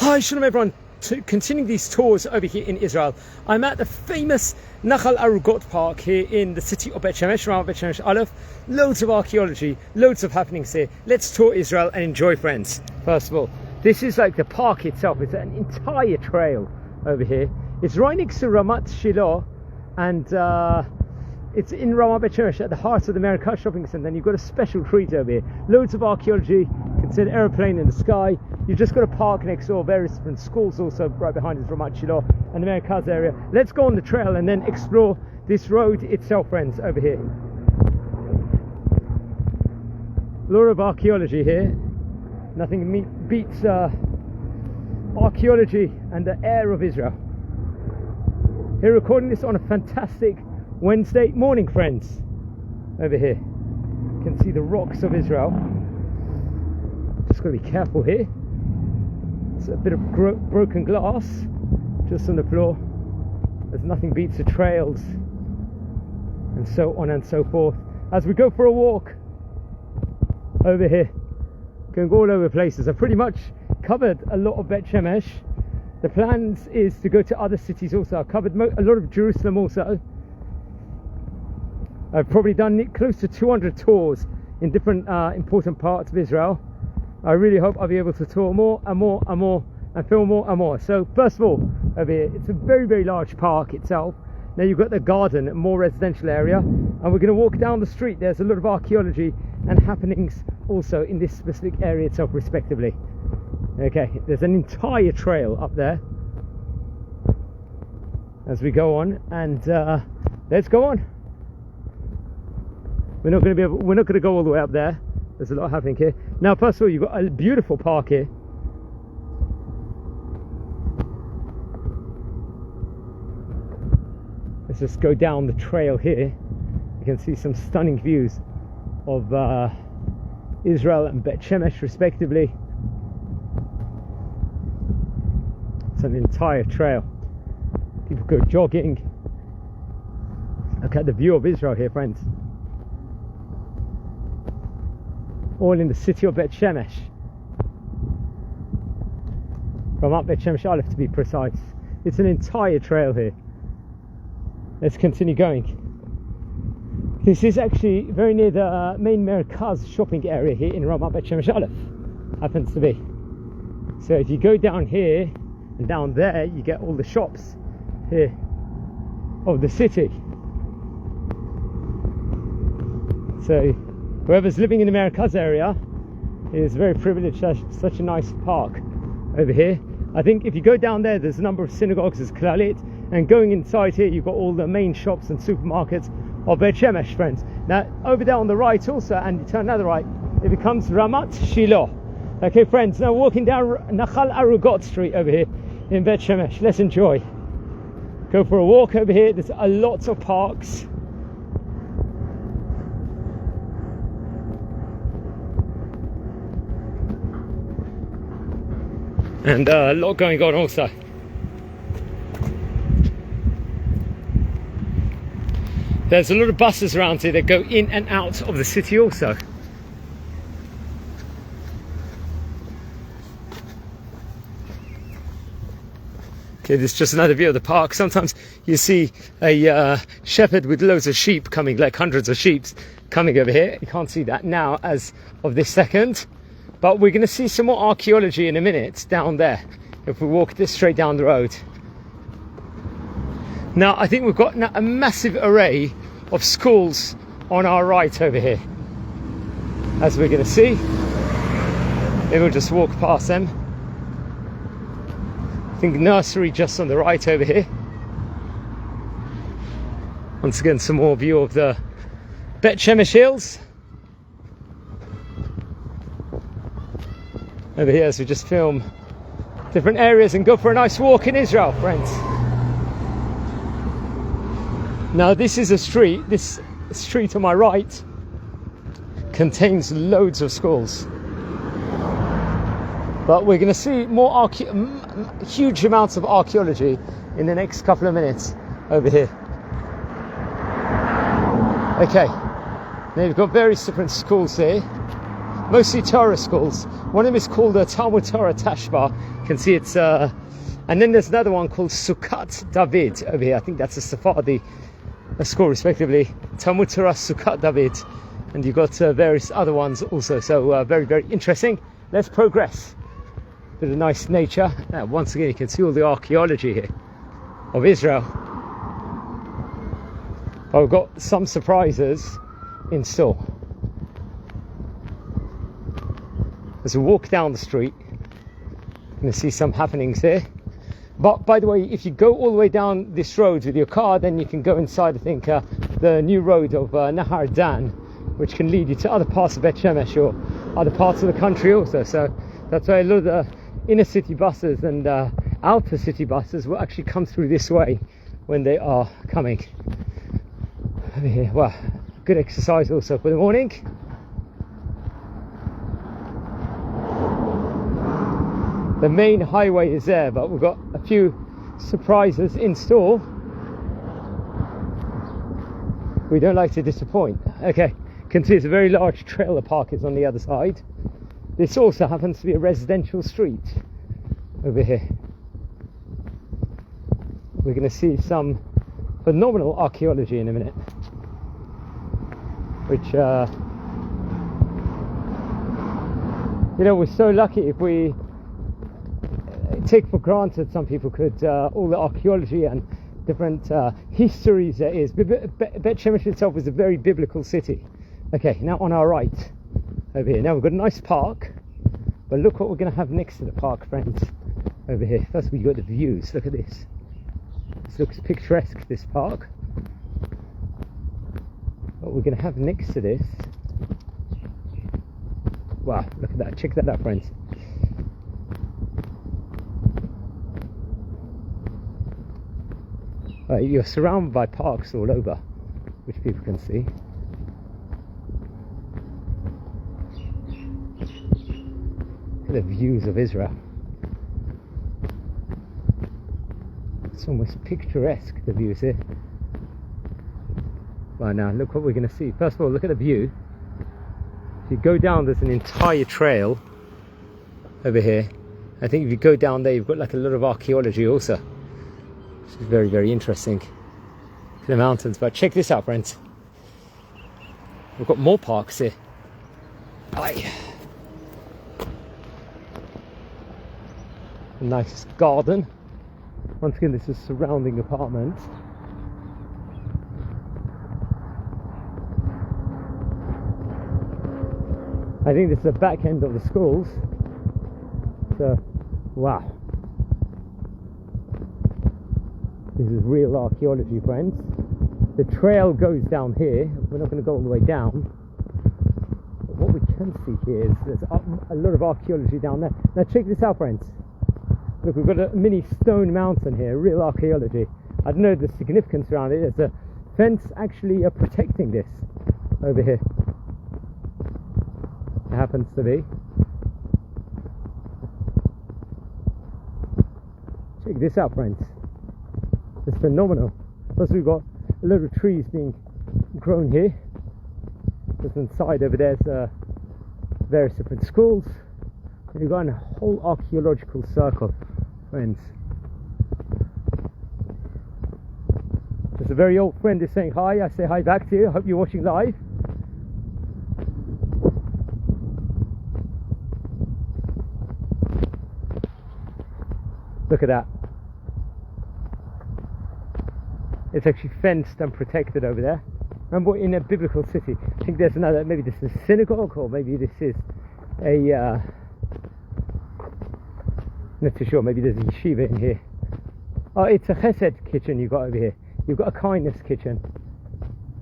Hi, shalom everyone. Continuing these tours over here in Israel, I'm at the famous Nahal Arugot park here in the city of Ramat, Shemesh Aleph. Loads of archaeology, loads of happenings here. Let's tour Israel and enjoy, friends. First of all, this is like the park itself. It's an entire trail over here. It's right next to Ramat Shiloh, and it's in Ramat Shemesh at the heart of the Merkaz shopping centre. And you've got a special treat over here. Loads of archaeology. You can see an aeroplane in the sky. You've just got a park next door, various different schools also right behind us, Ramat Shiloh and the Merkaz area. Let's go on the trail and then explore this road itself, friends, over here. A lot of archaeology here. Nothing beats archaeology and the air of Israel. Here recording this on a fantastic Wednesday morning, friends. Over here you can see the rocks of Israel. Just got to be careful here. It's a bit of broken glass just on the floor. There's nothing beats the trails and so on and so forth. As we go for a walk over here, going all over places. I've pretty much covered a lot of Bet Shemesh. The plans is to go to other cities also. I've covered a lot of Jerusalem also. I've probably done close to 200 tours in different important parts of Israel. I really hope I'll be able to tour more and more and more and film more and more. So first of all, over here, it's a very, very large park itself. Now you've got the garden, a more residential area, and we're going to walk down the street. There's a lot of archaeology and happenings also in this specific area itself, respectively. Okay, there's an entire trail up there as we go on, and let's go on. We're not going to go all the way up there. There's a lot happening here. Now, first of all, you've got a beautiful park here. Let's just go down the trail here. You can see some stunning views of Israel and Bet Shemesh, respectively. It's an entire trail. People go jogging. Look at the view of Israel here, friends. All in the city of Bet Shemesh. Ramat Bet Shemesh Aleph, to be precise. It's an entire trail here. Let's continue going. This is actually very near the main Merkaz shopping area here in Ramat Bet Shemesh Aleph. Happens to be. So if you go down here and down there, you get all the shops here of the city. So whoever's living in the Merkaz area is very privileged to have such a nice park over here. I think if you go down there, there's a number of synagogues, there's Klalit, and going inside here, you've got all the main shops and supermarkets of Bet Shemesh, friends. Now, over there on the right also, and you turn another right, it becomes Ramat Shiloh. Okay, friends, now walking down Nahal Arugot street over here in Bet Shemesh. Let's enjoy. Go for a walk over here. There's a lot of parks. And a lot going on also. There's a lot of buses around here that go in and out of the city also. Okay, this is just another view of the park. Sometimes you see a shepherd with loads of sheep coming, like hundreds of sheep coming over here. You can't see that now as of this second. But we're going to see some more archaeology in a minute down there if we walk this straight down the road. Now, I think we've got a massive array of schools on our right over here, as we're going to see. Maybe we'll just walk past them. I think nursery just on the right over here. Once again, some more view of the Bet Shemesh Hills. Over here as we just film different areas and go for a nice walk in Israel, friends. Now this is a street, this street on my right contains loads of schools. But we're going to see more huge amounts of archaeology in the next couple of minutes over here. Okay, now you've got various different schools here. mostly Torah schools. One of them is called the Talmud Torah Tashba. You can see it's and then there's another one called Sukkot David over here. I think that's a Sephardi school respectively. Talmud Torah Sukkot David, and you've got various other ones also. So very, very interesting. Let's progress. Bit of nice nature. Once again, you can see all the archaeology here of Israel. I've got some surprises in store. As we walk down the street, you're going to see some happenings here. But by the way, if you go all the way down this road with your car, then you can go inside, I think, the new road of Nahar Dan, which can lead you to other parts of Bet Shemesh or other parts of the country also. So that's why a lot of the inner city buses and outer city buses will actually come through this way when they are coming over here. Well, good exercise also for the morning. The main highway is there, but we've got a few surprises in store. We don't like to disappoint. Okay, you can see it's a very large trailer park is on the other side. This also happens to be a residential street over here. We're going to see some phenomenal archaeology in a minute, which you know, we're so lucky. If we take for granted, some people could, all the archaeology and different histories there is. Bet Shemesh itself is a very biblical city. Okay, now on our right over here, now we've got a nice park, but look what we're going to have next to the park, friends, over here. First we've got the views. Look at this. This looks picturesque, this park. What we're going to have next to this, wow, look at that, check that out, friends. You're surrounded by parks all over, which people can see. Look at the views of Israel. It's almost picturesque, the views here. Right, now look what we're going to see. First of all, look at the view. If you go down, there's an entire trail over here. I think if you go down there, you've got like a lot of archaeology also, which is very, very interesting. The mountains. But check this out, friends. We've got more parks here. Aye. A nice garden. Once again, this is surrounding apartments. I think this is the back end of the schools. So, wow. This is real archaeology, friends. The trail goes down here. We're not going to go all the way down. But what we can see here is there's a lot of archaeology down there. Now check this out, friends. Look, we've got a mini stone mountain here, real archaeology. I don't know the significance around it. There's a fence actually protecting this over here. It happens to be. Check this out, friends. It's phenomenal. Plus we've got a lot of trees being grown here. Just inside over there's various different schools. And you've got a whole archaeological circle, friends. Just a very old friend is saying hi. I say hi back to you. I hope you're watching live. Look at that. It's actually fenced and protected over there. Remember, in a biblical city. I think there's another, maybe this is a synagogue, or maybe this is a not too sure, maybe there's a yeshiva in here. Oh, it's a chesed kitchen you've got over here. You've got a kindness kitchen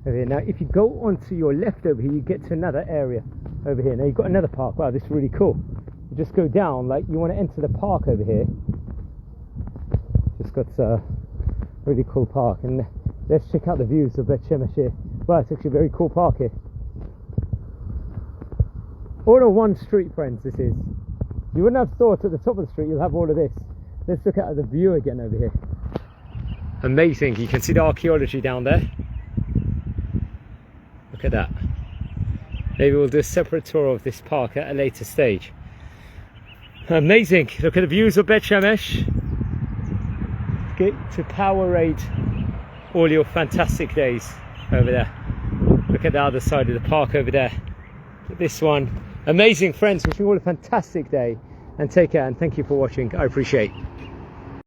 over here. Now if you go onto your left over here, you get to another area over here. Now you've got another park. Wow, this is really cool. You just go down, like you want to enter the park over here. Just got a really cool park. And let's check out the views of Bet Shemesh here. Wow, it's actually a very cool park here. All on one street, friends, this is. You wouldn't have thought at the top of the street you'll have all of this. Let's look at the view again over here. Amazing. You can see the archaeology down there. Look at that. maybe we'll do a separate tour of this park at a later stage. Amazing. Look at the views of Bet Shemesh. Get to Powerade all your fantastic days over there. Look at the other side of the park over there. This one. Amazing, friends. Wishing you all a fantastic day, and take care, and thank you for watching. I appreciate it.